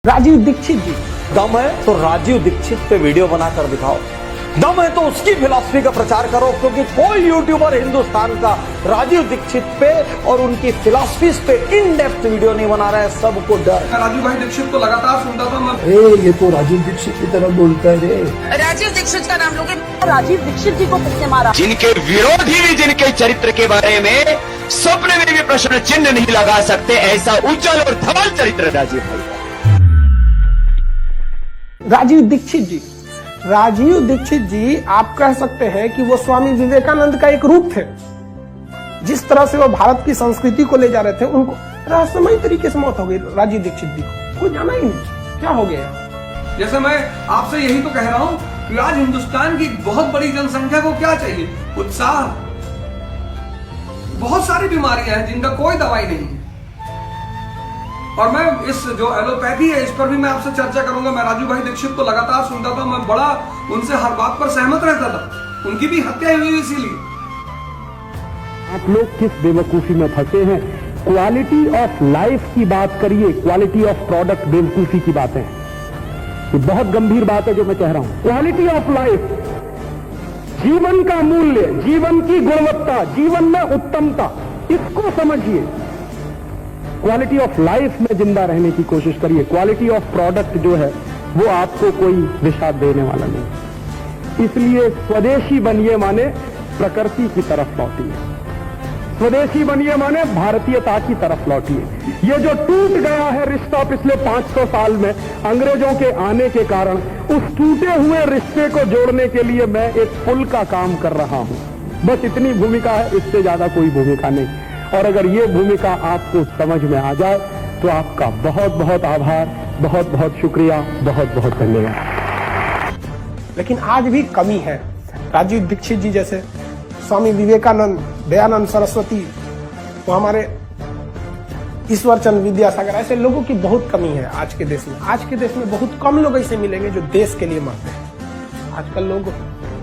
राजीव दीक्षित जी, दम है तो राजीव दीक्षित पे वीडियो बनाकर दिखाओ, दम है तो उसकी फिलॉसफी का प्रचार करो, क्योंकि कोई यूट्यूबर हिंदुस्तान का राजीव दीक्षित पे और उनकी फिलॉसफी पे इन डेप्थ वीडियो नहीं बना रहा है। सबको डर। राजीव भाई दीक्षित को लगातार सुनता था मैं। ये तो राजीव दीक्षित की तरह बोलता है रे। राजीव दीक्षित का नाम लोगे। राजीव दीक्षित जी को किसने मारा? जिनके विरोधी भी जिनके चरित्र के बारे में स्वप्न में भी प्रश्न चिन्ह नहीं लगा सकते, ऐसा उज्जवल और धवल चरित्र राजीव भाई। राजीव दीक्षित जी आप कह सकते हैं कि वो स्वामी विवेकानंद का एक रूप थे। जिस तरह से वो भारत की संस्कृति को ले जा रहे थे, उनको रहस्यमय तरीके से मौत हो गई राजीव दीक्षित जी को, कोई जाना ही नहीं क्या हो गया। जैसे मैं आपसे यही तो कह रहा हूँ कि आज हिंदुस्तान की बहुत बड़ी जनसंख्या को क्या चाहिए? उत्साह। बहुत सारी बीमारियां हैं जिनका कोई दवाई नहीं है, और मैं इस जो एलोपैथी है इस पर भी मैं आपसे चर्चा करूंगा। मैं राजीव भाई दीक्षित को लगातार सुनता था, मैं बड़ा उनसे हर बात पर सहमत रहता था। उनकी भी हत्या हुई इसीलिए। आप लोग किस बेवकूफी में फंसे हैं? क्वालिटी ऑफ लाइफ की बात करिए, क्वालिटी ऑफ प्रोडक्ट बेवकूफी की बातें हैं। ये बहुत गंभीर बात है जो मैं कह रहा हूं। क्वालिटी ऑफ लाइफ, जीवन का मूल्य, जीवन की गुणवत्ता, जीवन में उत्तमता, इसको समझिए। क्वालिटी ऑफ लाइफ में जिंदा रहने की कोशिश करिए। क्वालिटी ऑफ प्रोडक्ट जो है वो आपको कोई दिशा देने वाला नहीं। इसलिए स्वदेशी बनिए माने प्रकृति की तरफ लौटिए, स्वदेशी बनिए माने भारतीयता की तरफ लौटिए। ये जो टूट गया है रिश्ता पिछले 500 साल में अंग्रेजों के आने के कारण, उस टूटे हुए रिश्ते को जोड़ने के लिए मैं एक पुल का काम कर रहा हूं। बस इतनी भूमिका है, इससे ज्यादा कोई भूमिका नहीं। और अगर ये भूमिका आपको समझ में आ जाए तो आपका बहुत बहुत आभार, बहुत बहुत शुक्रिया, बहुत बहुत धन्यवाद। लेकिन आज भी कमी है। राजीव दीक्षित जी जैसे, स्वामी विवेकानंद, दयानंद सरस्वती, तो हमारे ईश्वर चंद्र विद्यासागर, ऐसे लोगों की बहुत कमी है आज के देश में। आज के देश में बहुत कम लोग ऐसे मिलेंगे जो देश के लिए मरते हैं। आजकल लोग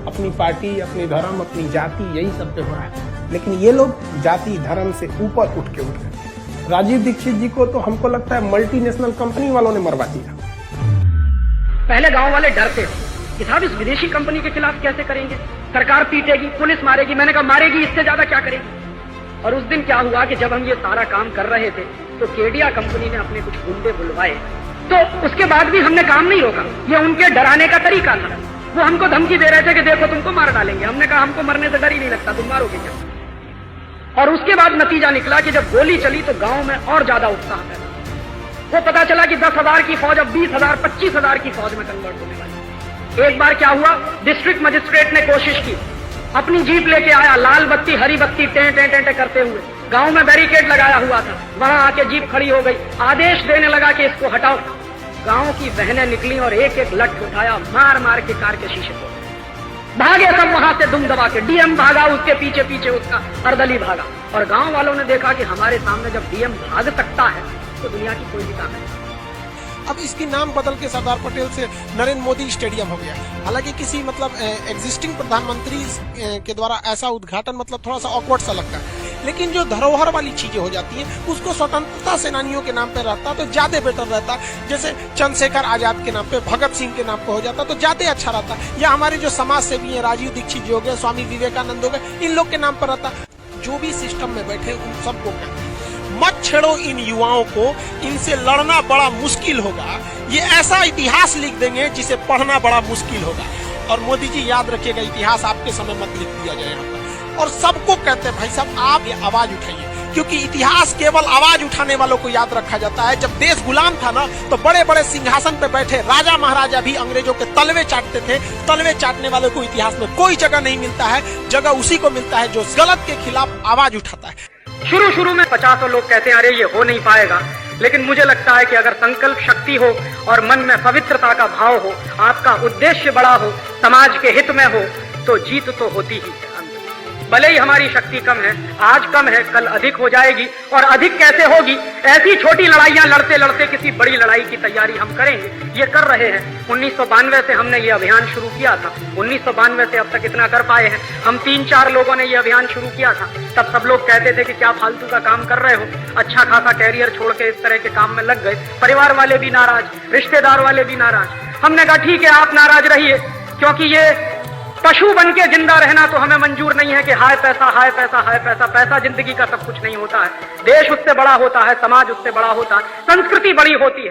अपनी पार्टी, अपनी धर्म, अपनी जाति, यही सब पे हो रहा है। लेकिन ये लोग जाति धर्म से ऊपर उठ गए। राजीव दीक्षित जी को तो हमको लगता है मल्टीनेशनल कंपनी वालों ने मरवा दिया। पहले गांव वाले डरते थे कि साहब इस विदेशी कंपनी के खिलाफ कैसे करेंगे, सरकार पीटेगी, पुलिस मारेगी। मैंने कहा मारेगी, इससे ज्यादा क्या करेगी। और उस दिन क्या हुआ कि जब हम ये सारा काम कर रहे थे तो केडिया कंपनी ने अपने कुछ गुंडे बुलवाए, तो उसके बाद भी हमने काम नहीं रोका। ये उनके डराने का तरीका था। वो हमको धमकी दे रहे थे कि देखो तुमको मार डालेंगे। हमने कहा हमको मरने से डर ही नहीं लगता, तुम मारोगे क्या। और उसके बाद नतीजा निकला कि जब गोली चली तो गांव में और ज्यादा उत्साह फैला। वो पता चला कि 10,000 की फौज अब 20,000, 25,000 की फौज में कन्वर्ट होने वाली। एक बार क्या हुआ, डिस्ट्रिक्ट मजिस्ट्रेट ने कोशिश की, अपनी जीप लेके आया, लाल बत्ती हरी बत्ती टें टें टें करते हुए। गांव में बैरिकेड लगाया हुआ था, वहां आके जीप खड़ी हो गई, आदेश देने लगा कि इसको हटाओ। गांव की बहनें निकली और एक एक लठ उठाया, मार मार के कार के शीशे तोड़ भागे सब वहां से दुम दबा के। डीएम भागा, उसके पीछे पीछे उसका अर्दली भागा। और गांव वालों ने देखा कि हमारे सामने जब डीएम भाग सकता है तो दुनिया की कोई भी ताकत नहीं। अब इसकी नाम बदल के सरदार पटेल से नरेंद्र मोदी स्टेडियम हो गया। हालांकि किसी एग्जिस्टिंग प्रधानमंत्री के द्वारा ऐसा उद्घाटन थोड़ा सा ऑकवर्ड सा लगता है। लेकिन जो धरोहर वाली चीजें हो जाती हैं उसको स्वतंत्रता सेनानियों के नाम पे रहता तो ज्यादा बेटर रहता। जैसे चंद्रशेखर आजाद के नाम पे, भगत सिंह के नाम पे हो जाता तो ज्यादा अच्छा रहता। या हमारे जो समाज सेवी हैं, राजीव दीक्षित जी हो गए, स्वामी विवेकानंद हो गए, इन लोग के नाम पर रहता। जो भी सिस्टम में बैठे उन सबको मत छेड़ो इन युवाओं को, इनसे लड़ना बड़ा मुश्किल होगा। ये ऐसा इतिहास लिख देंगे जिसे पढ़ना बड़ा मुश्किल होगा। और मोदी जी याद रखिएगा, इतिहास आपके समय मत लिख दिया जाए यहाँ पर। और सबको कहते हैं भाई साहब आप ये आवाज उठाइए, क्योंकि इतिहास केवल आवाज उठाने वालों को याद रखा जाता है। जब देश गुलाम था ना, तो बड़े बड़े सिंहासन पे बैठे राजा महाराजा भी अंग्रेजों के तलवे चाटते थे। तलवे चाटने वालों को इतिहास में कोई जगह नहीं मिलता है। जगह उसी को मिलता है जो गलत के खिलाफ आवाज उठाता है। शुरू में 50 लोग कहते हैं अरे ये हो नहीं पाएगा, लेकिन मुझे लगता है कि अगर संकल्प शक्ति हो और मन में पवित्रता का भाव हो, आपका उद्देश्य बड़ा हो, समाज के हित में हो, तो जीत तो होती ही है। भले ही हमारी शक्ति कम है, आज कम है, कल अधिक हो जाएगी। और अधिक कैसे होगी? ऐसी छोटी लड़ाइयां लड़ते लड़ते किसी बड़ी लड़ाई की तैयारी हम करेंगे, ये कर रहे हैं। 1992 से हमने ये अभियान शुरू किया था, 1992 से अब तक इतना कर पाए हैं। हम 3-4 लोगों ने ये अभियान शुरू किया था, तब सब लोग कहते थे कि क्या फालतू का काम कर रहे हो, अच्छा खासा कैरियर छोड़ के इस तरह के काम में लग गए। परिवार वाले भी नाराज, रिश्तेदार वाले भी नाराज। हमने कहा ठीक है, आप नाराज रहिए, क्योंकि ये पशु बन के जिंदा रहना तो हमें मंजूर नहीं है कि हाय पैसा, हाय पैसा, हाय पैसा। पैसा जिंदगी का सब कुछ नहीं होता है, देश उससे बड़ा होता है, समाज उससे बड़ा होता है, संस्कृति बड़ी होती है।